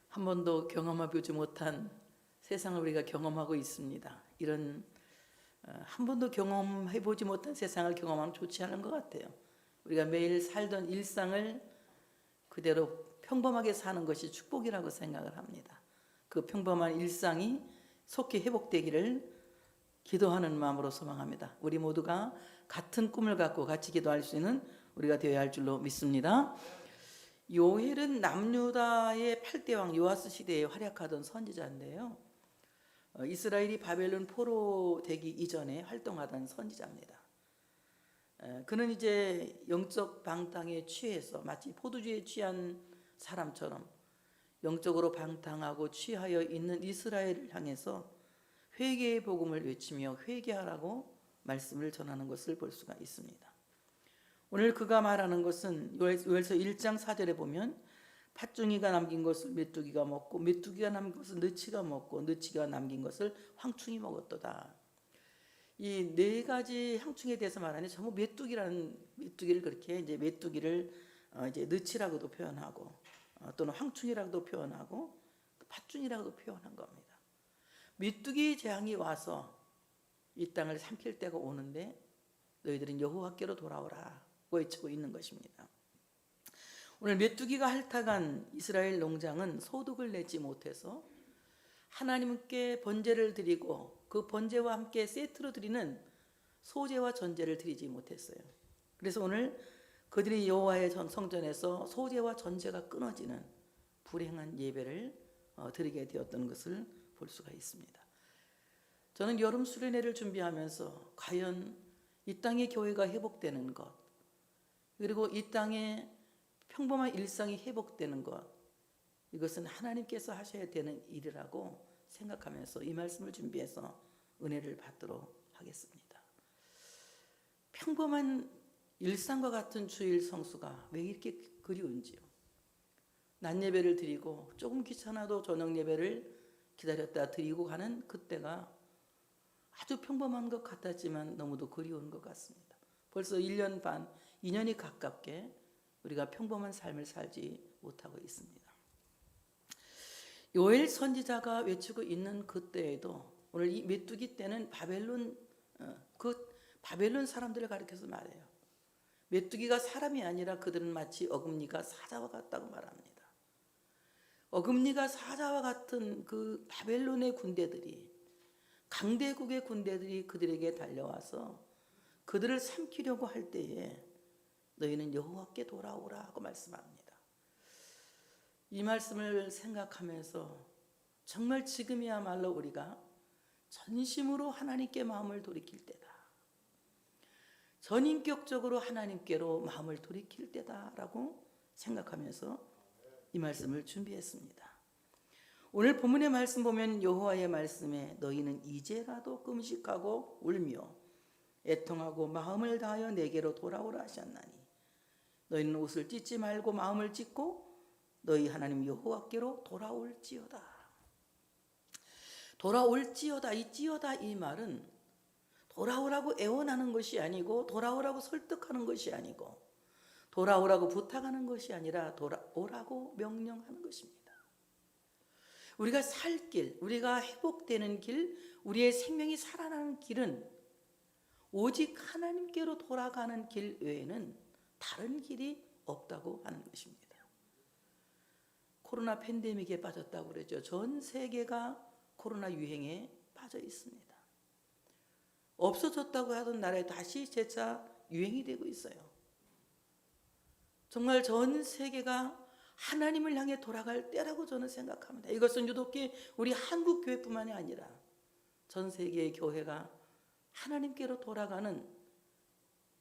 한 번도 경험해보지 못한 세상을 우리가 경험하고 있습니다. 이런 한 번도 경험해보지 못한 세상을 경험하면 좋지 않은 것 같아요. 우리가 매일 살던 일상을 그대로 평범하게 사는 것이 축복이라고 생각을 합니다. 그 평범한 일상이 속히 회복되기를 기도하는 마음으로 소망합니다. 우리 모두가 같은 꿈을 갖고 같이 기도할 수 있는 우리가 되어야 할 줄로 믿습니다. 요엘은 남유다의 8대 왕 요아스 시대에 활약하던 선지자인데요. 이스라엘이 바벨론 포로되기 이전에 활동하던 선지자입니다. 그는 이제 영적 방탕에 취해서 마치 포도주에 취한 사람처럼 영적으로 방탕하고 취하여 있는 이스라엘을 향해서 회개의 복음을 외치며 회개하라고 말씀을 전하는 것을 볼 수가 있습니다. 오늘 그가 말하는 것은 요엘서 1장 4절에 보면 팥중이가 남긴 것을 메뚜기가 먹고 메뚜기가 남긴 것을 느치가 먹고 느치가 남긴 것을 황충이 먹었도다. 이 네 가지 향충에 대해서 말하는 전부 메뚜기를 그렇게 이제 메뚜기를 이제 느치라고도 표현하고 또는 황충이라고도 표현하고 팥중이라고도 표현한 겁니다. 메뚜기 재앙이 와서 이 땅을 삼킬 때가 오는데 너희들은 여호와께로 돌아오라 외치고 있는 것입니다. 오늘 메뚜기가 핥아간 이스라엘 농장은 소득을 내지 못해서 하나님께 번제를 드리고 그 번제와 함께 세트로 드리는 소제와 전제를 드리지 못했어요. 그래서 오늘 그들이 여호와의 성전에서 소제와 전제가 끊어지는 불행한 예배를 드리게 되었던 것을 볼 수가 있습니다. 저는 여름 수련회를 준비하면서 과연 이 땅의 교회가 회복되는 것, 그리고 이 땅의 평범한 일상이 회복되는 것, 이것은 하나님께서 하셔야 되는 일이라고 생각하면서 이 말씀을 준비해서 은혜를 받도록 하겠습니다. 평범한 일상과 같은 주일 성수가 왜 이렇게 그리운지요. 낮 예배를 드리고 조금 귀찮아도 저녁 예배를 기다렸다 드리고 가는 그때가 아주 평범한 것 같았지만 너무도 그리운 것 같습니다. 벌써 1년 반, 2년이 가깝게 우리가 평범한 삶을 살지 못하고 있습니다. 요엘 선지자가 외치고 있는 그때에도 오늘 이 메뚜기 때는 바벨론 사람들을 가리켜서 말해요. 메뚜기가 사람이 아니라 그들은 마치 어금니가 사자와 같다고 말합니다. 어금니가 사자와 같은 그 바벨론의 군대들이, 강대국의 군대들이 그들에게 달려와서 그들을 삼키려고 할 때에 너희는 여호와께 돌아오라 하고 말씀합니다. 이 말씀을 생각하면서 정말 지금이야말로 우리가 전심으로 하나님께 마음을 돌이킬 때다. 전인격적으로 하나님께로 마음을 돌이킬 때다라고 생각하면서 이 말씀을 준비했습니다. 오늘 본문의 말씀 보면 여호와의 말씀에 너희는 이제라도 금식하고 울며 애통하고 마음을 다하여 내게로 돌아오라 하셨나니 너희는 옷을 찢지 말고 마음을 찢고 너희 하나님 여호와께로 돌아올지어다. 돌아올지어다. 이 찌어다 이 말은 돌아오라고 애원하는 것이 아니고 돌아오라고 설득하는 것이 아니고 돌아오라고 부탁하는 것이 아니라 돌아오라고 명령하는 것입니다. 우리가 살 길, 우리가 회복되는 길, 우리의 생명이 살아나는 길은 오직 하나님께로 돌아가는 길 외에는 다른 길이 없다고 하는 것입니다. 코로나 팬데믹에 빠졌다고 그러죠. 전 세계가 코로나 유행에 빠져 있습니다. 없어졌다고 하던 나라에 다시 재차 유행이 되고 있어요. 정말 전 세계가 하나님을 향해 돌아갈 때라고 저는 생각합니다. 이것은 유독히 우리 한국 교회뿐만이 아니라 전 세계의 교회가 하나님께로 돌아가는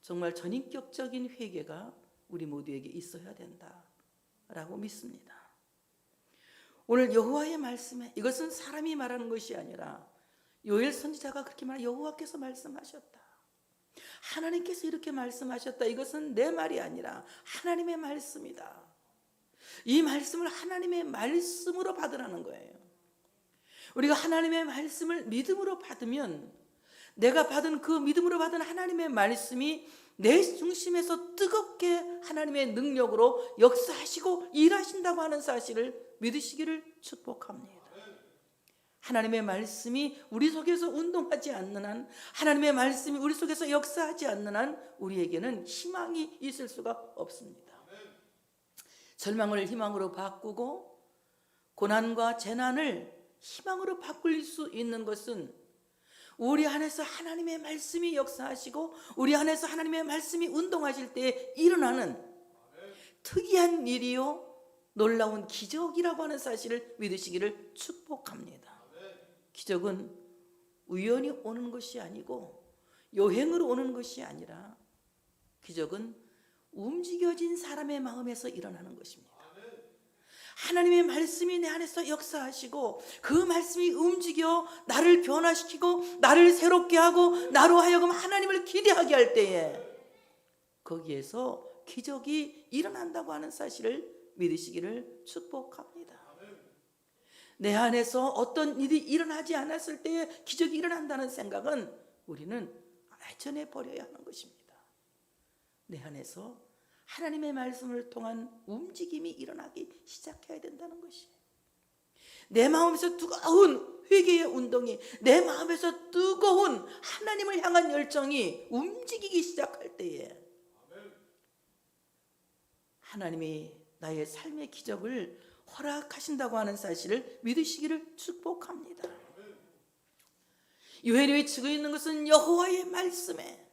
정말 전인격적인 회개가 우리 모두에게 있어야 된다라고 믿습니다. 오늘 여호와의 말씀에 이것은 사람이 말하는 것이 아니라 요엘 선지자가 그렇게 말해 여호와께서 말씀하셨다. 하나님께서 이렇게 말씀하셨다. 이것은 내 말이 아니라 하나님의 말씀이다. 이 말씀을 하나님의 말씀으로 받으라는 거예요. 우리가 하나님의 말씀을 믿음으로 받으면 내가 받은 그 믿음으로 받은 하나님의 말씀이 내 중심에서 뜨겁게 하나님의 능력으로 역사하시고 일하신다고 하는 사실을 믿으시기를 축복합니다. 하나님의 말씀이 우리 속에서 운동하지 않는 한, 하나님의 말씀이 우리 속에서 역사하지 않는 한 우리에게는 희망이 있을 수가 없습니다. 절망을 희망으로 바꾸고 고난과 재난을 희망으로 바꿀 수 있는 것은 우리 안에서 하나님의 말씀이 역사하시고 우리 안에서 하나님의 말씀이 운동하실 때 일어나는 특이한 일이요 놀라운 기적이라고 하는 사실을 믿으시기를 축복합니다. 기적은 우연히 오는 것이 아니고 요행으로 오는 것이 아니라 기적은 움직여진 사람의 마음에서 일어나는 것입니다. 하나님의 말씀이 내 안에서 역사하시고 그 말씀이 움직여 나를 변화시키고 나를 새롭게 하고 나로 하여금 하나님을 기대하게 할 때에 거기에서 기적이 일어난다고 하는 사실을 믿으시기를 축복합니다. 내 안에서 어떤 일이 일어나지 않았을 때에 기적이 일어난다는 생각은 우리는 알전해 버려야 하는 것입니다. 내 안에서 하나님의 말씀을 통한 움직임이 일어나기 시작해야 된다는 것이에요. 내 마음에서 뜨거운 회개의 운동이, 내 마음에서 뜨거운 하나님을 향한 열정이 움직이기 시작할 때에 하나님이 나의 삶의 기적을 허락하신다고 하는 사실을 믿으시기를 축복합니다. 요한이 치고 있는 것은 여호와의 말씀에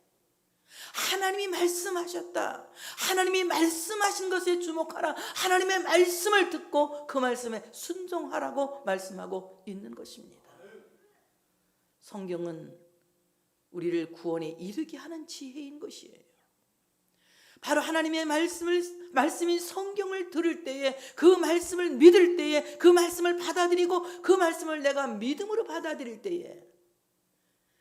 하나님이 말씀하셨다. 하나님이 말씀하신 것에 주목하라. 하나님의 말씀을 듣고 그 말씀에 순종하라고 말씀하고 있는 것입니다. 성경은 우리를 구원에 이르게 하는 지혜인 것이에요. 바로 하나님의 말씀인 성경을 들을 때에 그 말씀을 믿을 때에 그 말씀을 받아들이고 그 말씀을 내가 믿음으로 받아들일 때에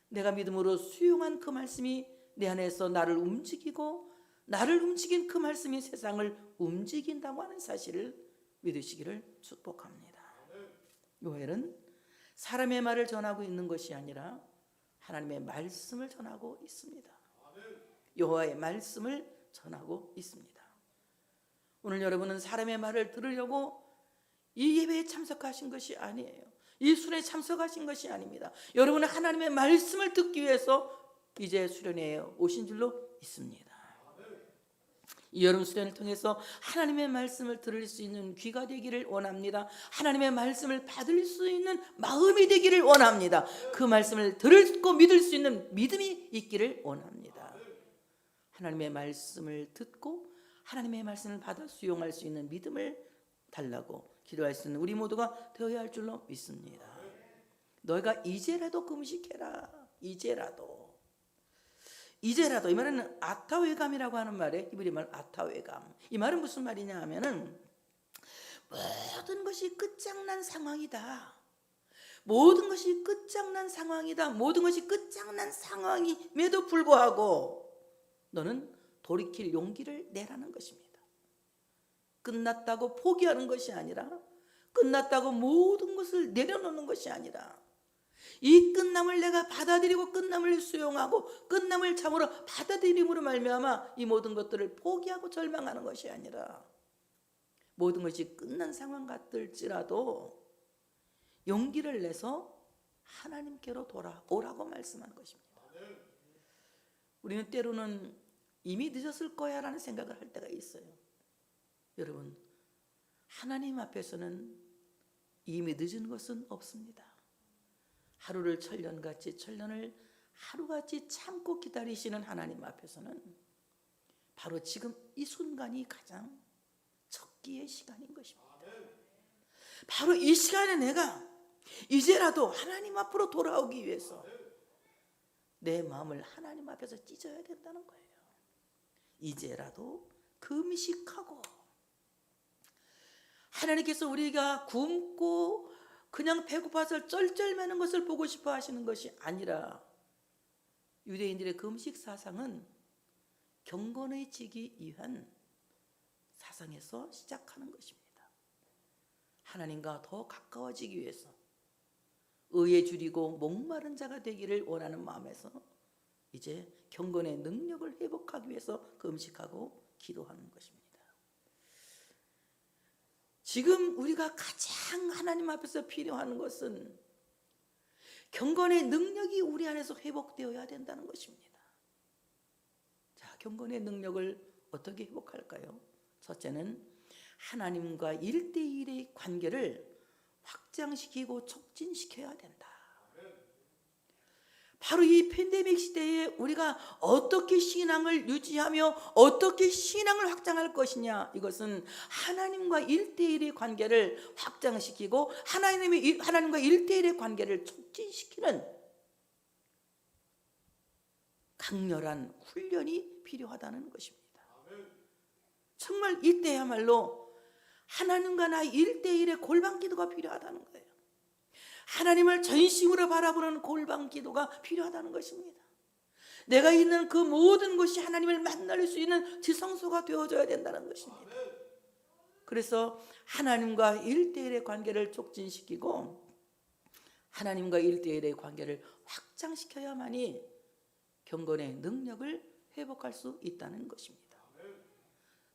내가 믿음으로 수용한 그 말씀이 내 안에서 나를 움직이고 나를 움직인 그 말씀이 세상을 움직인다고 하는 사실을 믿으시기를 축복합니다. 요엘은 사람의 말을 전하고 있는 것이 아니라 하나님의 말씀을 전하고 있습니다. 여호와의 말씀을 전하고 있습니다. 오늘 여러분은 사람의 말을 들으려고 이 예배에 참석하신 것이 아니에요. 이 수련에 참석하신 것이 아닙니다. 여러분은 하나님의 말씀을 듣기 위해서 이제 수련회에 오신 줄로 믿습니다. 이 여름 수련을 통해서 하나님의 말씀을 들을 수 있는 귀가 되기를 원합니다. 하나님의 말씀을 받을 수 있는 마음이 되기를 원합니다. 그 말씀을 듣고 믿을 수 있는 믿음이 있기를 원합니다. 하나님의 말씀을 듣고 하나님의 말씀을 받아 수용할 수 있는 믿음을 달라고 기도할 수 있는 우리 모두가 되어야 할 줄로 믿습니다. 너희가 이제라도 금식해라. 이제라도 이 말은 아타웨감이라고 하는 말에 히브리 말 아타웨감. 이 말은 무슨 말이냐 하면은 모든 것이 끝장난 상황이다. 모든 것이 끝장난 상황이다. 모든 것이 끝장난 상황임에도 불구하고 너는 돌이킬 용기를 내라는 것입니다. 끝났다고 포기하는 것이 아니라 끝났다고 모든 것을 내려놓는 것이 아니라 이 끝남을 내가 받아들이고 끝남을 수용하고 끝남을 참으로 받아들임으로 말미암아 이 모든 것들을 포기하고 절망하는 것이 아니라 모든 것이 끝난 상황 같을지라도 용기를 내서 하나님께로 돌아오라고 말씀한 것입니다. 우리는 때로는 이미 늦었을 거야 라는 생각을 할 때가 있어요. 여러분, 하나님 앞에서는 이미 늦은 것은 없습니다. 하루를 천년같이 천년을 하루같이 참고 기다리시는 하나님 앞에서는 바로 지금 이 순간이 가장 적기의 시간인 것입니다. 바로 이 시간에 내가 이제라도 하나님 앞으로 돌아오기 위해서 내 마음을 하나님 앞에서 찢어야 된다는 거예요. 이제라도 금식하고 하나님께서 우리가 굶고 그냥 배고파서 쩔쩔매는 것을 보고 싶어 하시는 것이 아니라 유대인들의 금식 사상은 경건해지기 위한 사상에서 시작하는 것입니다. 하나님과 더 가까워지기 위해서 의에 줄이고 목마른 자가 되기를 원하는 마음에서 이제 경건의 능력을 회복하기 위해서 금식하고 기도하는 것입니다. 지금 우리가 가장 하나님 앞에서 필요한 것은 경건의 능력이 우리 안에서 회복되어야 된다는 것입니다. 자, 경건의 능력을 어떻게 회복할까요? 첫째는 하나님과 1대1의 관계를 확장시키고 촉진시켜야 된다. 바로 이 팬데믹 시대에 우리가 어떻게 신앙을 유지하며 어떻게 신앙을 확장할 것이냐, 이것은 하나님과 1대1의 관계를 확장시키고 하나님과 1대1의 관계를 촉진시키는 강렬한 훈련이 필요하다는 것입니다. 정말 이때야말로 하나님과 나의 1대1의 골방 기도가 필요하다는 거예요. 하나님을 전심으로 바라보는 골방 기도가 필요하다는 것입니다. 내가 있는 그 모든 곳이 하나님을 만날 수 있는 지성소가 되어져야 된다는 것입니다. 그래서 하나님과 1대1의 관계를 촉진시키고 하나님과 1대1의 관계를 확장시켜야만이 경건의 능력을 회복할 수 있다는 것입니다.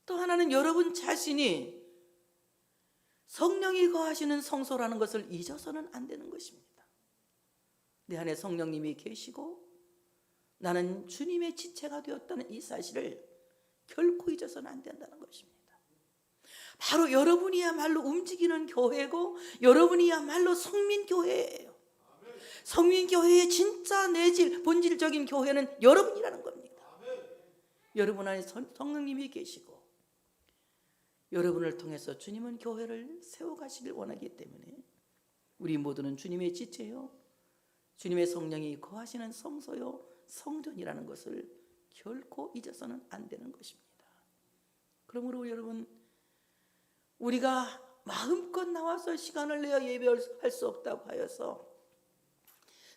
또 하나는 여러분 자신이 성령이 거하시는 성소라는 것을 잊어서는 안 되는 것입니다. 내 안에 성령님이 계시고 나는 주님의 지체가 되었다는 이 사실을 결코 잊어서는 안 된다는 것입니다. 바로 여러분이야말로 움직이는 교회고 여러분이야말로 성민교회예요. 성민교회의 진짜 내질, 본질적인 교회는 여러분이라는 겁니다. 여러분 안에 성령님이 계시고 여러분을 통해서 주님은 교회를 세워가시길 원하기 때문에 우리 모두는 주님의 지체요, 주님의 성령이 거하시는 성소요, 성전이라는 것을 결코 잊어서는 안 되는 것입니다. 그러므로 여러분, 우리가 마음껏 나와서 시간을 내어 예배할 수 없다고 하여서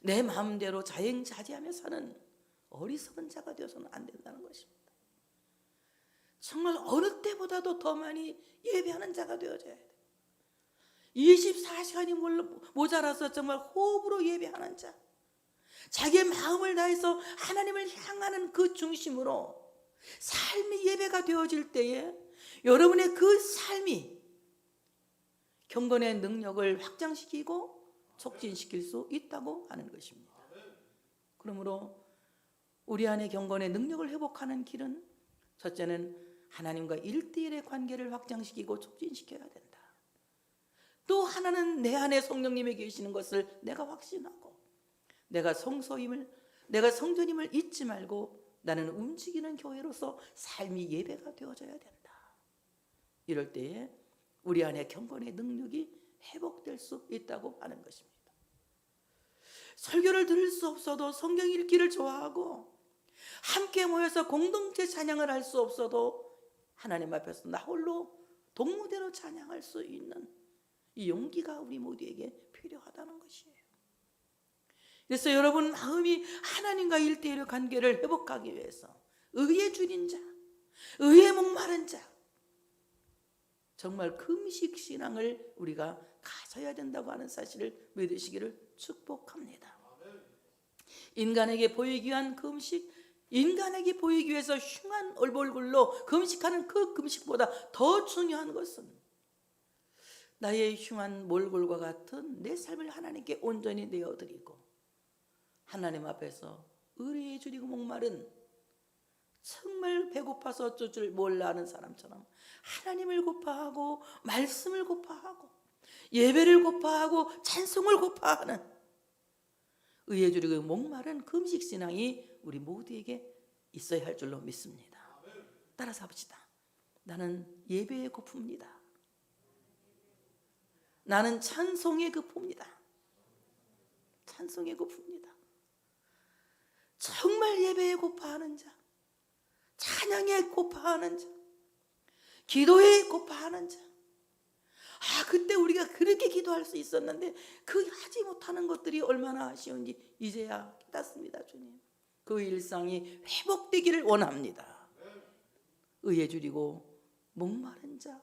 내 마음대로 자행자제하며 사는 어리석은 자가 되어서는 안 된다는 것입니다. 정말 어느 때보다도 더 많이 예배하는 자가 되어져야 돼요. 24시간이 모자라서 정말 호흡으로 예배하는 자, 자기의 마음을 다해서 하나님을 향하는 그 중심으로 삶이 예배가 되어질 때에 여러분의 그 삶이 경건의 능력을 확장시키고 촉진시킬 수 있다고 하는 것입니다. 그러므로 우리 안에 경건의 능력을 회복하는 길은 첫째는 하나님과 1대1의 관계를 확장시키고 촉진시켜야 된다. 또 하나는 내 안에 성령님이 계시는 것을 내가 확신하고 내가 성소임을, 내가 성전임을 잊지 말고 나는 움직이는 교회로서 삶이 예배가 되어져야 된다. 이럴 때에 우리 안에 경건의 능력이 회복될 수 있다고 하는 것입니다. 설교를 들을 수 없어도 성경 읽기를 좋아하고 함께 모여서 공동체 찬양을 할 수 없어도 하나님 앞에서 나 홀로 동무대로 찬양할 수 있는 이 용기가 우리 모두에게 필요하다는 것이에요. 그래서 여러분 마음이 하나님과 1대1의 관계를 회복하기 위해서 의에 줄인 자, 의에 목마른 자, 정말 금식 신앙을 우리가 가져야 된다고 하는 사실을 믿으시기를 축복합니다. 인간에게 보이기 위한 금식, 인간에게 보이기 위해서 흉한 얼굴로 금식하는 그 금식보다 더 중요한 것은 나의 흉한 몰골과 같은 내 삶을 하나님께 온전히 내어드리고 하나님 앞에서 의뢰해 주리고 목마른, 정말 배고파서 어쩔 줄 몰라 하는 사람처럼 하나님을 고파하고 말씀을 고파하고 예배를 고파하고 찬송을 고파하는 의해 주리고 목마른 금식 신앙이 우리 모두에게 있어야 할 줄로 믿습니다. 따라서 합시다. 나는 예배에 고픕니다. 나는 찬송에 고픕니다. 찬송에 고픕니다. 정말 예배에 고파하는 자, 찬양에 고파하는 자, 기도에 고파하는 자. 그때 우리가 그렇게 기도할 수 있었는데 그 하지 못하는 것들이 얼마나 아쉬운지 이제야 깨닫습니다. 주님, 그 일상이 회복되기를 원합니다. 의에 줄이고 목마른 자,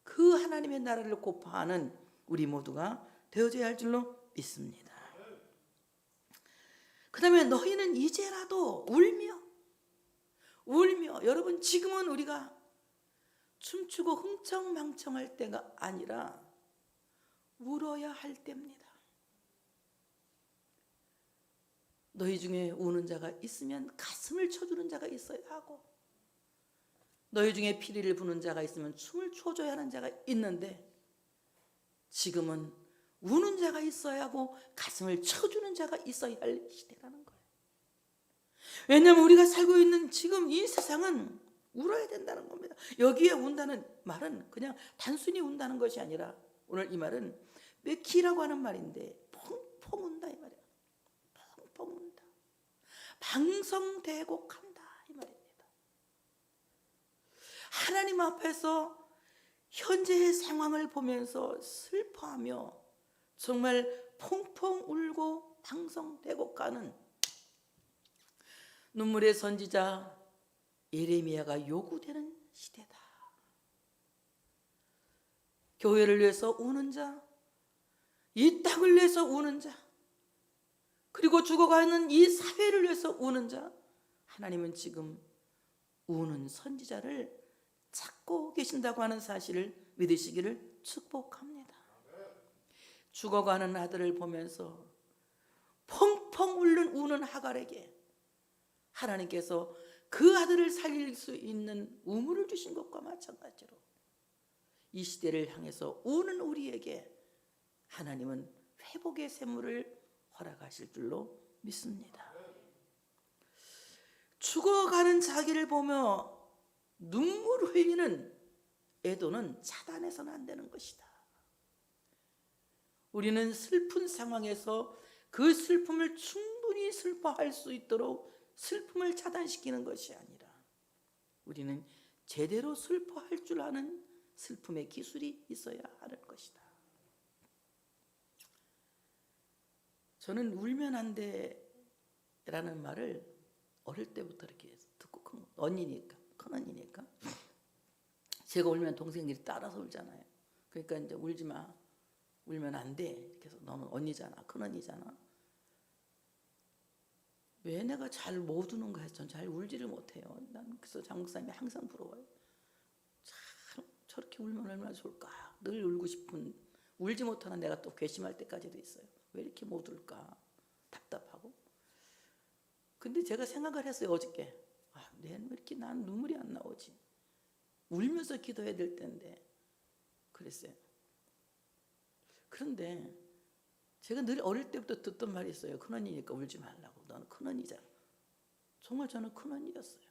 그 하나님의 나라를 고파하는 우리 모두가 되어져야 할 줄로 믿습니다. 그 다음에 너희는 이제라도 울며 여러분 지금은 우리가 춤추고 흥청망청할 때가 아니라 울어야 할 때입니다. 너희 중에 우는 자가 있으면 가슴을 쳐주는 자가 있어야 하고, 너희 중에 피리를 부는 자가 있으면 춤을 춰줘야 하는 자가 있는데, 지금은 우는 자가 있어야 하고 가슴을 쳐주는 자가 있어야 할 시대라는 거예요. 왜냐하면 우리가 살고 있는 지금 이 세상은 울어야 된다는 겁니다. 여기에 운다는 말은 그냥 단순히 운다는 것이 아니라, 오늘 이 말은 메키라고 하는 말인데 펑펑 운다 이 말이에요. 펑펑 운다. 방성대곡한다 이 말입니다. 하나님 앞에서 현재의 상황을 보면서 슬퍼하며 정말 펑펑 울고 방성대곡하는 눈물의 선지자 예레미야가 요구되는 시대다. 교회를 위해서 우는 자, 이 땅을 위해서 우는 자, 그리고 죽어가는 이 사회를 위해서 우는 자, 하나님은 지금 우는 선지자를 찾고 계신다고 하는 사실을 믿으시기를 축복합니다. 죽어가는 아들을 보면서 펑펑 우는 하갈에게 하나님께서 그 아들을 살릴 수 있는 우물을 주신 것과 마찬가지로 이 시대를 향해서 우는 우리에게 하나님은 회복의 샘물을 허락하실 줄로 믿습니다. 죽어가는 자기를 보며 눈물 흘리는 애도는 차단해서는 안 되는 것이다. 우리는 슬픈 상황에서 그 슬픔을 충분히 슬퍼할 수 있도록 슬픔을 차단시키는 것이 아니라, 우리는 제대로 슬퍼할 줄 아는 슬픔의 기술이 있어야 하는 것이다. 저는 울면 안 돼라는 말을 어릴 때부터 이렇게 듣고, 큰 언니니까 제가 울면 동생들이 따라서 울잖아요. 그러니까 이제 울지 마, 울면 안 돼. 이렇게 해서 너는 언니잖아, 큰 언니잖아. 왜 내가 잘 못 우는가 해서 전 잘 울지를 못해요. 난 그래서 장목사님이 항상 부러워요. 참 저렇게 울면 얼마나 좋을까. 늘 울고 싶은, 울지 못하는 내가 또 괘씸할 때까지도 있어요. 왜 이렇게 못 울까 답답하고. 근데 제가 생각을 했어요 어저께. 내는 왜 이렇게 난 눈물이 안 나오지. 울면서 기도해야 될 텐데 그랬어요. 그런데 제가 늘 어릴 때부터 듣던 말이 있어요. 큰언니니까 울지 말라고. 너는 큰언니잖아. 정말 저는 큰언니였어요.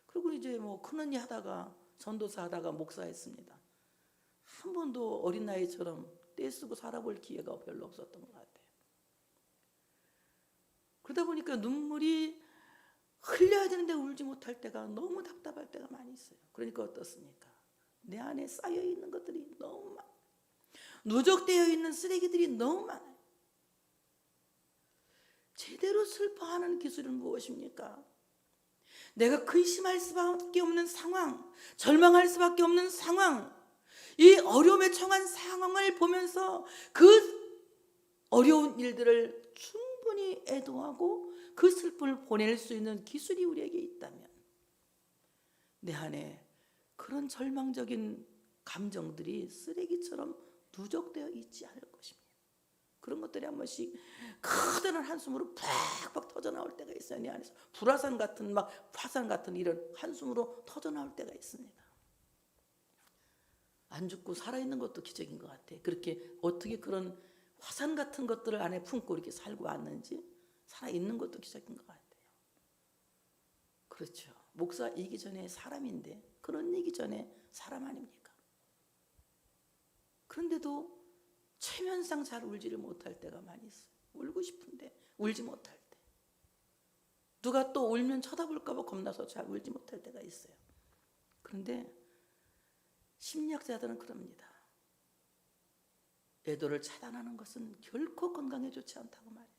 그리고 이제 뭐 큰언니 하다가 전도사 하다가 목사했습니다. 한 번도 어린 나이처럼 떼쓰고 살아볼 기회가 별로 없었던 것 같아요. 그러다 보니까 눈물이 흘려야 되는데 울지 못할 때가, 너무 답답할 때가 많이 있어요. 그러니까 어떻습니까? 내 안에 쌓여있는 것들이 너무 많아요. 누적되어 있는 쓰레기들이 너무 많아요. 제대로 슬퍼하는 기술은 무엇입니까? 내가 근심할 수밖에 없는 상황, 절망할 수밖에 없는 상황, 이 어려움에 처한 상황을 보면서 그 어려운 일들을 충분히 애도하고 그 슬픔을 보낼 수 있는 기술이 우리에게 있다면, 내 안에 그런 절망적인 감정들이 쓰레기처럼 누적되어 있지 않을 것입니다. 그런 것들이 한 번씩 커다란 한숨으로 팍팍 터져나올 때가 있어요. 내 안에서 불화산 같은, 막 화산 같은 이런 한숨으로 터져나올 때가 있습니다. 안 죽고 살아있는 것도 기적인 것 같아. 그렇게 어떻게 그런 화산 같은 것들을 안에 품고 이렇게 살고 왔는지, 살아있는 것도 기적인 것 같아요. 그렇죠. 목사이기 전에 사람인데, 그런 얘기 전에 사람 아닙니까? 그런데도 체면상 잘 울지를 못할 때가 많이 있어요. 울고 싶은데 울지 못할 때. 누가 또 울면 쳐다볼까 봐 겁나서 잘 울지 못할 때가 있어요. 그런데 심리학자들은 그럽니다. 애도를 차단하는 것은 결코 건강에 좋지 않다고 말해요.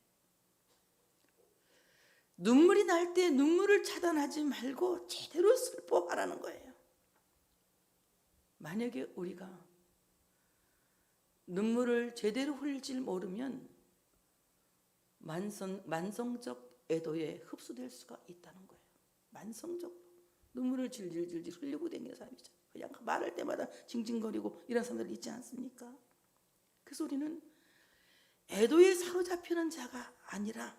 눈물이 날 때 눈물을 차단하지 말고 제대로 슬퍼하라는 거예요. 만약에 우리가 눈물을 제대로 흘릴 모르면 만성적 애도에 흡수될 수가 있다는 거예요. 만성적으로 눈물을 질질질질 흘리고 다니는 사람이죠. 그냥 말할 때마다 징징거리고 이런 사람들 있지 않습니까? 그래서 우리는 애도에 사로잡히는 자가 아니라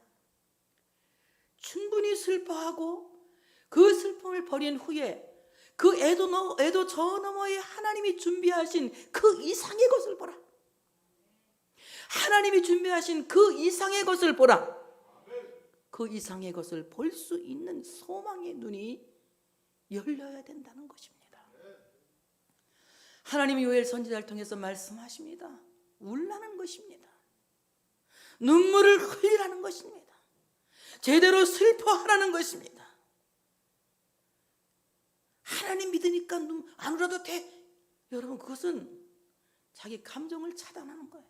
충분히 슬퍼하고 그 슬픔을 버린 후에 그 애도 저 너머에 하나님이 준비하신 그 이상의 것을 보라. 하나님이 준비하신 그 이상의 것을 보라. 그 이상의 것을 볼 수 있는 소망의 눈이 열려야 된다는 것입니다. 하나님이 요엘 선지자를 통해서 말씀하십니다. 울라는 것입니다. 눈물을 흘리라는 것입니다. 제대로 슬퍼하라는 것입니다. 하나님 믿으니까 안 울어도 돼. 여러분, 그것은 자기 감정을 차단하는 거예요.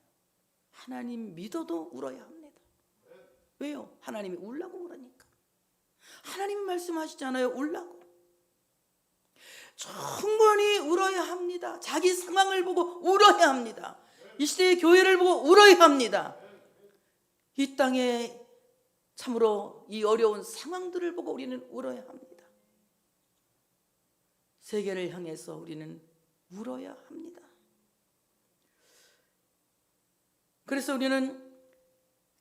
하나님 믿어도 울어야 합니다. 왜요? 하나님이 울라고 그러니까. 하나님이 말씀하시잖아요. 울라고. 충분히 울어야 합니다. 자기 상황을 보고 울어야 합니다. 이 시대의 교회를 보고 울어야 합니다. 이 땅에 참으로 이 어려운 상황들을 보고 우리는 울어야 합니다. 세계를 향해서 우리는 울어야 합니다. 그래서 우리는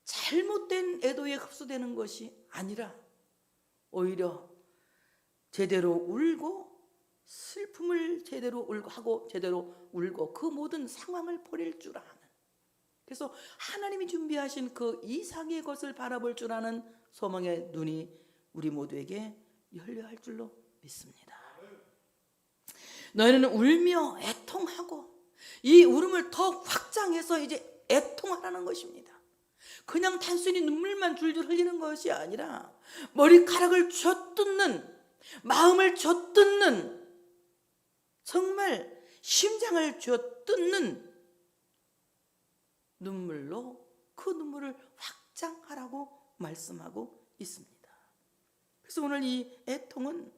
잘못된 애도에 흡수되는 것이 아니라 오히려 제대로 울고 슬픔을 제대로 하고 제대로 울고 그 모든 상황을 버릴 줄 아는, 그래서 하나님이 준비하신 그 이상의 것을 바라볼 줄 아는 소망의 눈이 우리 모두에게 열려야 할 줄로 믿습니다. 너희는 울며 애통하고, 이 울음을 더 확장해서 이제 애통하라는 것입니다. 그냥 단순히 눈물만 줄줄 흘리는 것이 아니라 머리카락을 쥐어뜯는, 마음을 쥐어뜯는, 정말 심장을 쥐어뜯는 눈물로 그 눈물을 확장하라고 말씀하고 있습니다. 그래서 오늘 이 애통은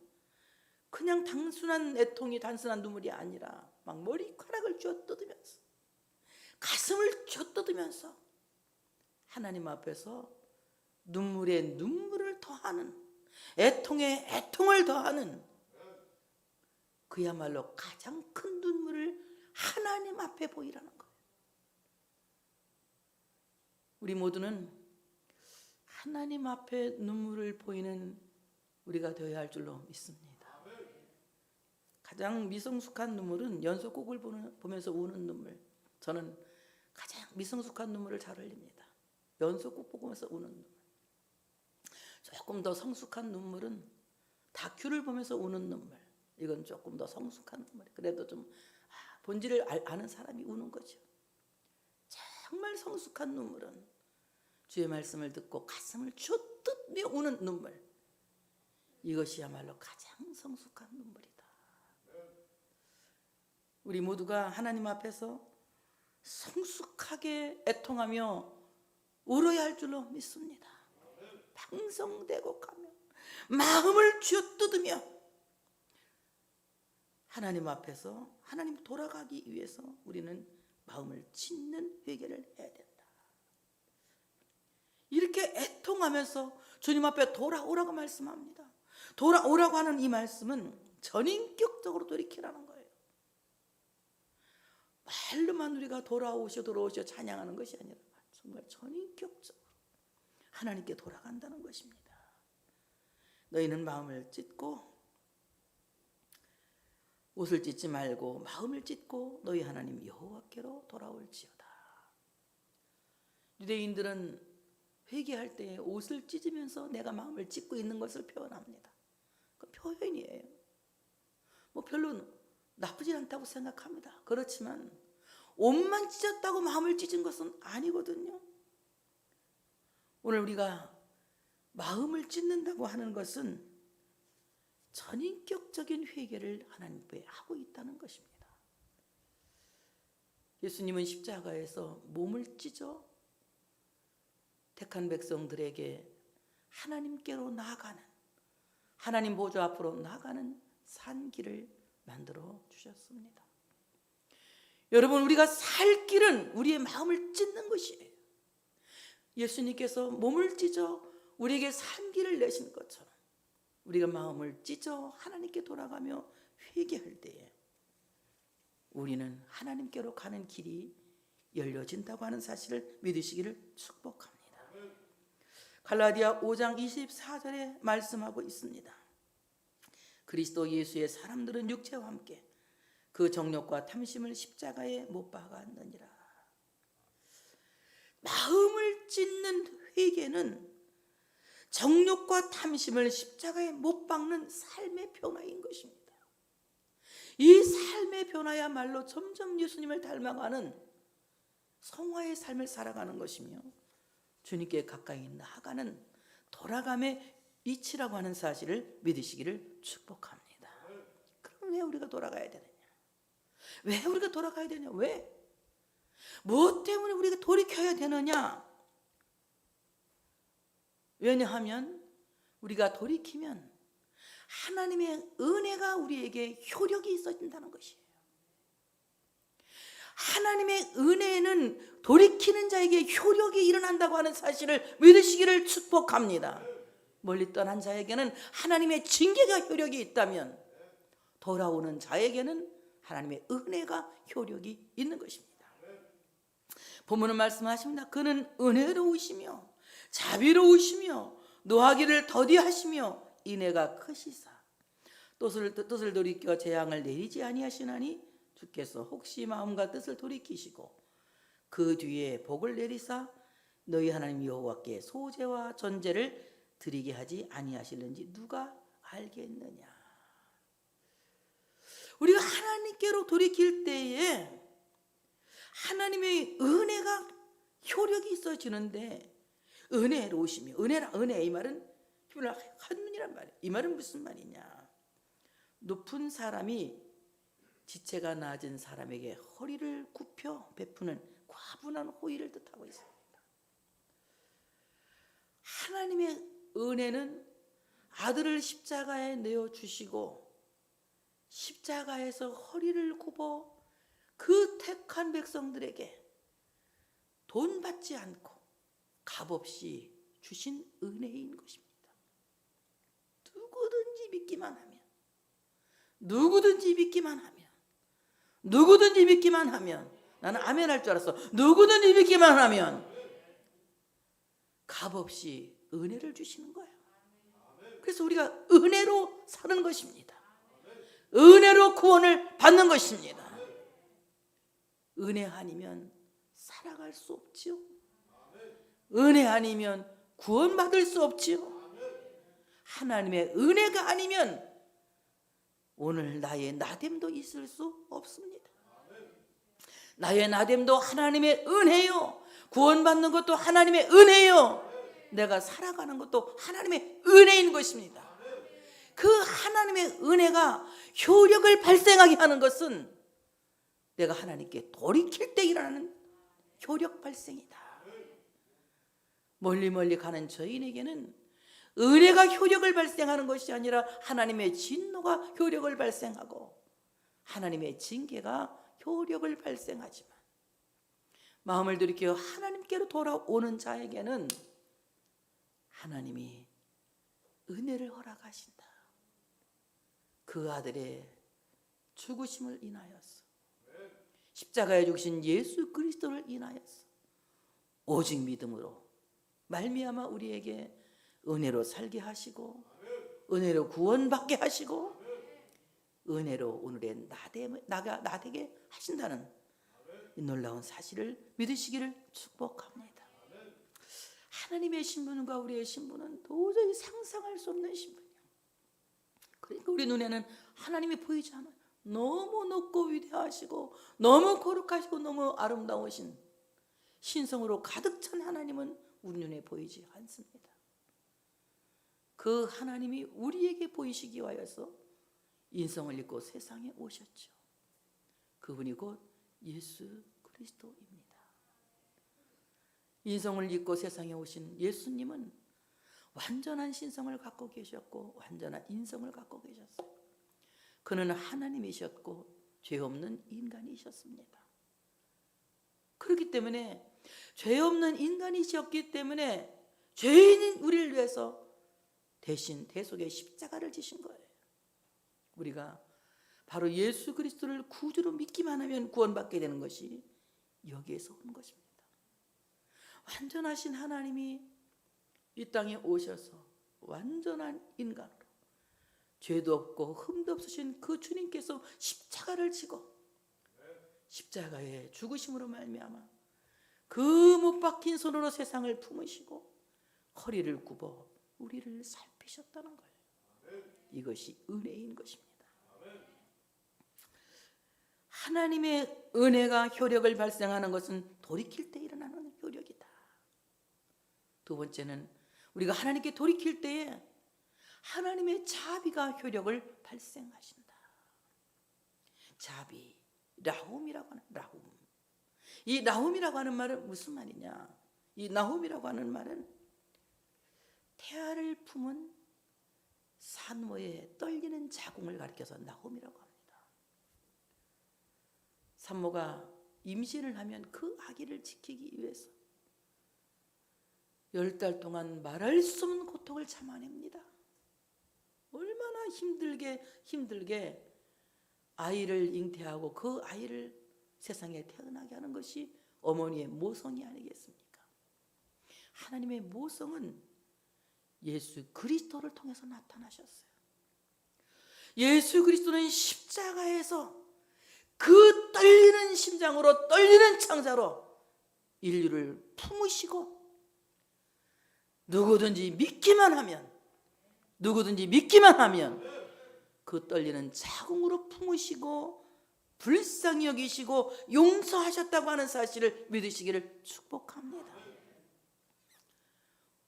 그냥 단순한 눈물이 아니라 막 머리카락을 쥐어뜯으면서, 가슴을 쥐어뜯으면서 하나님 앞에서 눈물에 눈물을 더하는, 애통에 애통을 더하는, 그야말로 가장 큰 눈물을 하나님 앞에 보이라는 거예요. 우리 모두는 하나님 앞에 눈물을 보이는 우리가 되어야 할 줄로 믿습니다. 가장 미성숙한 눈물은 연속곡을 보면서 우는 눈물. 저는 가장 미성숙한 눈물을 잘 흘립니다. 연속곡 보면서 우는 눈물. 조금 더 성숙한 눈물은 다큐를 보면서 우는 눈물. 이건 조금 더 성숙한 눈물. 그래도 좀 본질을 아는 사람이 우는 거죠. 정말 성숙한 눈물은 주의 말씀을 듣고 가슴을 쥐어뜯며 우는 눈물. 이것이야말로 가장 성숙한 눈물이다. 우리 모두가 하나님 앞에서 성숙하게 애통하며 울어야 할 줄로 믿습니다. 방성되고 가며 마음을 쥐어뜯으며 하나님 앞에서 하나님 돌아가기 위해서 우리는 마음을 짓는 회개를 해야 된다. 이렇게 애통하면서 주님 앞에 돌아오라고 말씀합니다. 돌아오라고 하는 이 말씀은 전인격적으로 돌이키라는 거예요. 말로만 우리가 돌아오셔 찬양하는 것이 아니라 정말 전인격적으로 하나님께 돌아간다는 것입니다. 너희는 마음을 찢고, 옷을 찢지 말고 마음을 찢고 너희 하나님 여호와께로 돌아올지어다. 유대인들은 회개할 때 옷을 찢으면서 내가 마음을 찢고 있는 것을 표현합니다. 그 표현이에요. 뭐 별로 나쁘지 않다고 생각합니다. 그렇지만 옷만 찢었다고 마음을 찢은 것은 아니거든요. 오늘 우리가 마음을 찢는다고 하는 것은 전인격적인 회개를 하나님 앞에 하고 있다는 것입니다. 예수님은 십자가에서 몸을 찢어 택한 백성들에게 하나님께로 나아가는, 하나님 보좌 앞으로 나아가는 산길을 만들어 주셨습니다. 여러분, 우리가 살 길은 우리의 마음을 찢는 것이에요. 예수님께서 몸을 찢어 우리에게 산기를 내신 것처럼 우리가 마음을 찢어 하나님께 돌아가며 회개할 때에 우리는 하나님께로 가는 길이 열려진다고 하는 사실을 믿으시기를 축복합니다. 갈라디아 5장 24절에 말씀하고 있습니다. 그리스도 예수의 사람들은 육체와 함께 그 정욕과 탐심을 십자가에 못 박았느니라. 마음을 찢는 회개는 정욕과 탐심을 십자가에 못 박는 삶의 변화인 것입니다. 이 삶의 변화야말로 점점 예수님을 닮아가는 성화의 삶을 살아가는 것이며 주님께 가까이 나아가는 돌아감의 이치라고 하는 사실을 믿으시기를 축복합니다. 그럼 왜 우리가 돌아가야 되느냐? 왜 우리가 돌아가야 되냐? 왜? 무엇 때문에 우리가 돌이켜야 되느냐? 왜냐하면 우리가 돌이키면 하나님의 은혜가 우리에게 효력이 있어진다는 것이에요. 하나님의 은혜는 돌이키는 자에게 효력이 일어난다고 하는 사실을 믿으시기를 축복합니다. 멀리 떠난 자에게는 하나님의 징계가 효력이 있다면 돌아오는 자에게는 하나님의 은혜가 효력이 있는 것입니다. 본문은 말씀하십니다. 그는 은혜로우시며 자비로우시며 노하기를 더디하시며 인애가 크시사 뜻을 돌이켜 재앙을 내리지 아니하시나니 주께서 혹시 마음과 뜻을 돌이키시고 그 뒤에 복을 내리사 너희 하나님 여호와께 소제와 전제를 드리게 하지 아니하실는지 누가 알겠느냐. 우리가 하나님께로 돌이킬 때에 하나님의 은혜가 효력이 있어지는데 은혜로우시며 은혜 이 말은 한눈이란 말이에요. 이 말은 무슨 말이냐? 높은 사람이 지체가 낮은 사람에게 허리를 굽혀 베푸는 과분한 호의를 뜻하고 있습니다. 하나님의 은혜는 아들을 십자가에 내어주시고 십자가에서 허리를 굽어 그 택한 백성들에게 돈 받지 않고 값없이 주신 은혜인 것입니다. 누구든지 믿기만 하면 나는 아멘 할 줄 알았어. 누구든지 믿기만 하면 값없이 은혜를 주시는 거예요. 그래서 우리가 은혜로 사는 것입니다. 은혜로 구원을 받는 것입니다. 은혜 아니면 살아갈 수 없지요. 은혜 아니면 구원받을 수 없지요. 하나님의 은혜가 아니면 오늘 나의 나됨도 있을 수 없습니다. 나의 나됨도 하나님의 은혜요. 구원받는 것도 하나님의 은혜요. 내가 살아가는 것도 하나님의 은혜인 것입니다. 그 하나님의 은혜가 효력을 발생하게 하는 것은 내가 하나님께 돌이킬 때 일어나는 효력 발생이다. 멀리 가는 저희에게는 은혜가 효력을 발생하는 것이 아니라 하나님의 진노가 효력을 발생하고 하나님의 징계가 효력을 발생하지만 마음을 들이켜 하나님께로 돌아오는 자에게는 하나님이 은혜를 허락하신다. 그 아들의 죽으심을 인하여서 십자가에 죽으신 예수 그리스도를 인하여서 오직 믿음으로 말미암아 우리에게 은혜로 살게 하시고 은혜로 구원받게 하시고 은혜로 오늘의 나되게 하신다는 이 놀라운 사실을 믿으시기를 축복합니다. 하나님의 신분과 우리의 신분은 도저히 상상할 수 없는 신분이에요. 그러니까 우리 눈에는 하나님이 보이지 않아요. 너무 높고 위대하시고 너무 거룩하시고 너무 아름다우신 신성으로 가득 찬 하나님은 우리 눈에 보이지 않습니다. 그 하나님이 우리에게 보이시기 위하여서 인성을 입고 세상에 오셨죠. 그분이 곧 예수 그리스도입니다. 인성을 입고 세상에 오신 예수님은 완전한 신성을 갖고 계셨고 완전한 인성을 갖고 계셨어요. 그는 하나님이셨고 죄 없는 인간이셨습니다. 그렇기 때문에 죄 없는 인간이셨기 때문에 죄인인 우리를 위해서 대신 대속의 십자가를 지신 거예요. 우리가 바로 예수 그리스도를 구주로 믿기만 하면 구원받게 되는 것이 여기에서 오는 것입니다. 완전하신 하나님이 이 땅에 오셔서 완전한 인간으로 죄도 없고 흠도 없으신 그 주님께서 십자가를 지고 십자가의 죽으심으로 말미암아 그 못 박힌 손으로 세상을 품으시고 허리를 굽어 우리를 살피셨다는 거예요. 이것이 은혜인 것입니다. 하나님의 은혜가 효력을 발생하는 것은 돌이킬 때 일어나는 효력이다. 두 번째는 우리가 하나님께 돌이킬 때에 하나님의 자비가 효력을 발생하신다. 자비, 라훔이라고 하는 라훔. 이 라훔이라고 하는 말은 무슨 말이냐? 이 라훔이라고 하는 말은 태아를 품은 산모의 떨리는 자궁을 가리켜서 라훔이라고 합니다. 산모가 임신을 하면 그 아기를 지키기 위해서 10달 동안 말할 수 없는 고통을 참아냅니다. 얼마나 힘들게 아이를 잉태하고 그 아이를 세상에 태어나게 하는 것이 어머니의 모성이 아니겠습니까? 하나님의 모성은 예수 그리스도를 통해서 나타나셨어요. 예수 그리스도는 십자가에서 그 떨리는 심장으로 떨리는 창자로 인류를 품으시고 누구든지 믿기만 하면 그 떨리는 자궁으로 품으시고 불쌍히 여기시고 용서하셨다고 하는 사실을 믿으시기를 축복합니다.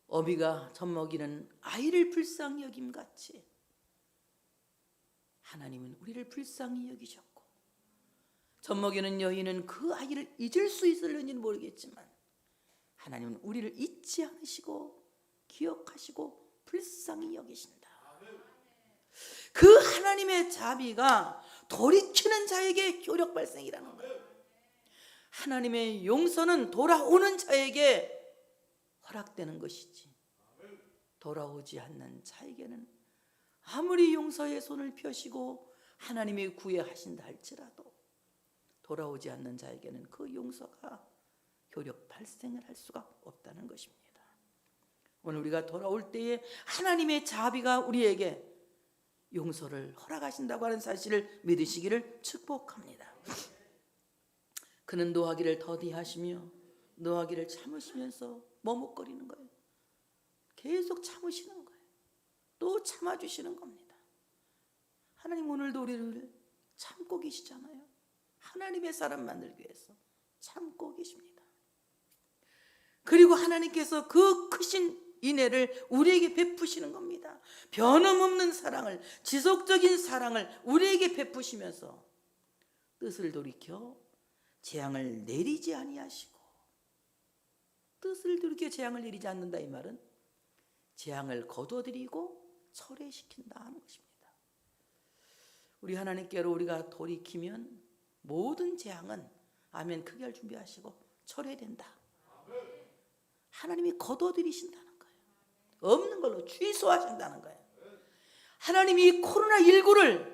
어미가 젖먹이는 아이를 불쌍히 여김같이 하나님은 우리를 불쌍히 여기셨고 젖먹이는 여인은 그 아이를 잊을 수 있을는지는 모르겠지만 하나님은 우리를 잊지 않으시고 기억하시고 불쌍히 여기신다. 그 하나님의 자비가 돌이키는 자에게 효력 발생이라는 거예요. 하나님의 용서는 돌아오는 자에게 허락되는 것이지 돌아오지 않는 자에게는 아무리 용서의 손을 펴시고 하나님이 구애하신다 할지라도 돌아오지 않는 자에게는 그 용서가 효력 발생을 할 수가 없다는 것입니다. 오늘 우리가 돌아올 때에 하나님의 자비가 우리에게 용서를 허락하신다고 하는 사실을 믿으시기를 축복합니다. 그는 노하기를 더디하시며 노하기를 참으시면서 머뭇거리는 거예요. 계속 참으시는 거예요. 또 참아주시는 겁니다. 하나님 오늘도 우리를 참고 계시잖아요. 하나님의 사람 만들기 위해서 참고 계십니다. 그리고 하나님께서 그 크신 인애를 우리에게 베푸시는 겁니다. 변함없는 사랑을, 지속적인 사랑을 우리에게 베푸시면서 뜻을 돌이켜 재앙을 내리지 아니하시고, 뜻을 돌이켜 재앙을 내리지 않는다 이 말은 재앙을 거둬들이고 철회시킨다 하는 것입니다. 우리 하나님께로 우리가 돌이키면 모든 재앙은 아멘 크게 할 준비하시고 철회된다. 하나님이 거둬들이신다는 거예요. 없는 걸로 취소하신다는 거예요. 하나님이 코로나19를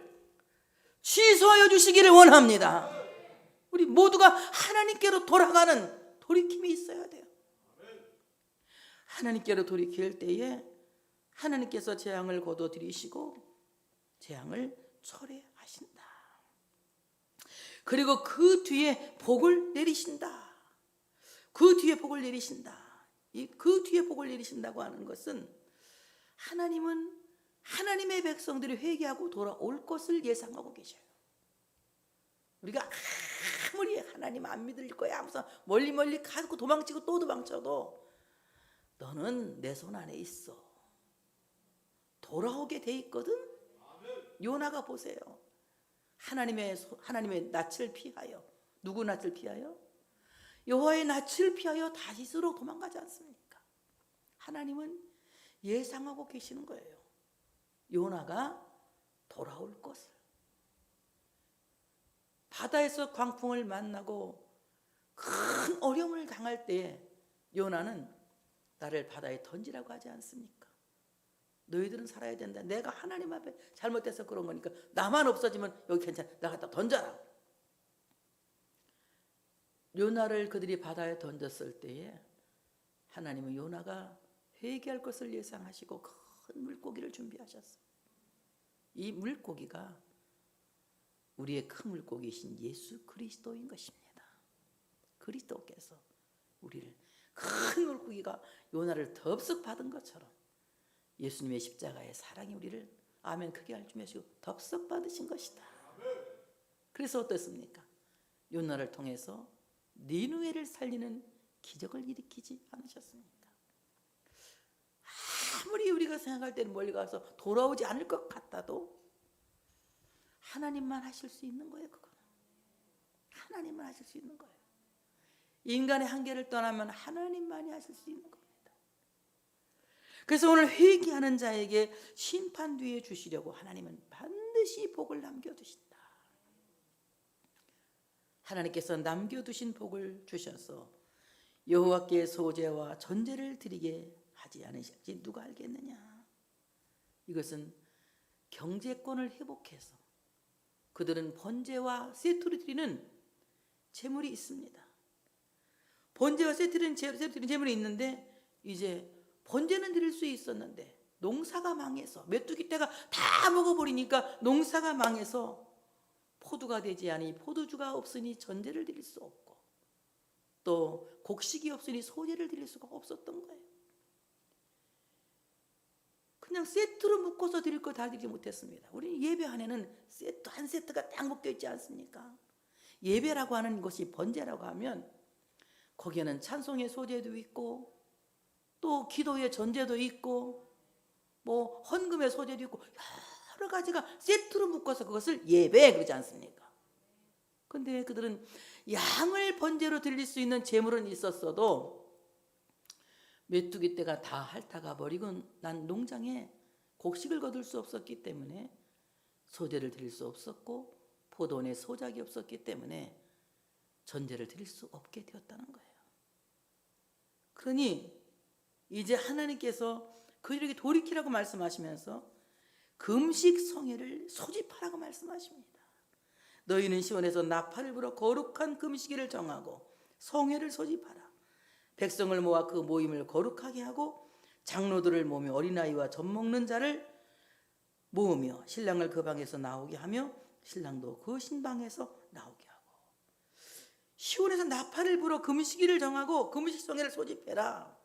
취소하여 주시기를 원합니다. 우리 모두가 하나님께로 돌아가는 돌이킴이 있어야 돼요. 하나님께로 돌이킬 때에 하나님께서 재앙을 거둬들이시고 재앙을 철회하신다. 그리고 그 뒤에 복을 내리신다. 그 뒤에 복을 내리신다. 그 뒤에 복을 내리신다고 하는 것은 하나님은 하나님의 백성들이 회개하고 돌아올 것을 예상하고 계셔요. 우리가 아무리 하나님 안 믿을 거야 하면서 멀리 가고 도망치고 또 도망쳐도 너는 내 손 안에 있어. 돌아오게 돼 있거든. 요나가 보세요. 하나님의 낯을 피하여, 누구 낯을 피하여? 여호와의 낯을 피하여 다시스로 도망가지 않습니까? 하나님은 예상하고 계시는 거예요. 요나가 돌아올 것을. 바다에서 광풍을 만나고 큰 어려움을 당할 때에 요나는 나를 바다에 던지라고 하지 않습니까? 너희들은 살아야 된다. 내가 하나님 앞에 잘못해서 그런 거니까 나만 없어지면 여기 괜찮아. 나 갖다 던져라. 요나를 그들이 바다에 던졌을 때에 하나님은 요나가 회개할 것을 예상하시고 큰 물고기를 준비하셨어요. 이 물고기가 우리의 큰 물고기이신 예수 그리스도인 것입니다. 그리스도께서 우리를, 큰 물고기가 요나를 덥석 받은 것처럼 예수님의 십자가의 사랑이 우리를 아멘 크게 알주매시고 덥석 받으신 것이다. 그래서 어떻습니까? 요나를 통해서 니느웨를 살리는 기적을 일으키지 않으셨습니까? 아무리 우리가 생각할 때는 멀리 가서 돌아오지 않을 것 같아도 하나님만 하실 수 있는 거예요. 그거는 하나님만 하실 수 있는 거예요. 인간의 한계를 떠나면 하나님만이 하실 수 있는 겁니다. 그래서 오늘 회개하는 자에게 심판 뒤에 주시려고 하나님은 반드시 복을 남겨두신다. 하나님께서 남겨두신 복을 주셔서 여호와께 소제와 전제를 드리게 하지 않으실지 누가 알겠느냐. 이것은 경제권을 회복해서 그들은 번제와 세트로 드리는 제물이 있습니다. 번제와 세트로 드리는 제물이 있는데 이제 번제는 드릴 수 있었는데 농사가 망해서 메뚜기 떼가 다 먹어버리니까 농사가 망해서 포도가 되지 않으니 포도주가 없으니 전제를 드릴 수 없고 또 곡식이 없으니 소제를 드릴 수가 없었던 거예요. 그냥 세트로 묶어서 드릴 거 다 드리지 못했습니다. 우리 예배 안에는 세트 한 세트가 딱 묶여 있지 않습니까? 예배라고 하는 것이 번제라고 하면 거기에는 찬송의 소제도 있고 또 기도의 전제도 있고 뭐 헌금의 소제도 있고 여러 가지가 세트로 묶어서 그것을 예배 그러지 않습니까? 근데 그들은 양을 번제로 드릴 수 있는 재물은 있었어도 메뚜기 떼가 다 핥아가 버리고 난 농장에 곡식을 거둘 수 없었기 때문에 소제를 드릴 수 없었고 포도원에 소작이 없었기 때문에 전제를 드릴 수 없게 되었다는 거예요. 그러니 이제 하나님께서 그들에게 돌이키라고 말씀하시면서 금식 성회를 소집하라고 말씀하십니다. 너희는 시온에서 나팔을 불어 거룩한 금식일을 정하고 성회를 소집하라. 백성을 모아 그 모임을 거룩하게 하고 장로들을 모으며 어린아이와 젖먹는 자를 모으며 신랑을 그 방에서 나오게 하며 신랑도 그 신방에서 나오게 하고 시온에서 나팔을 불어 금식일을 정하고 금식 성회를 소집해라.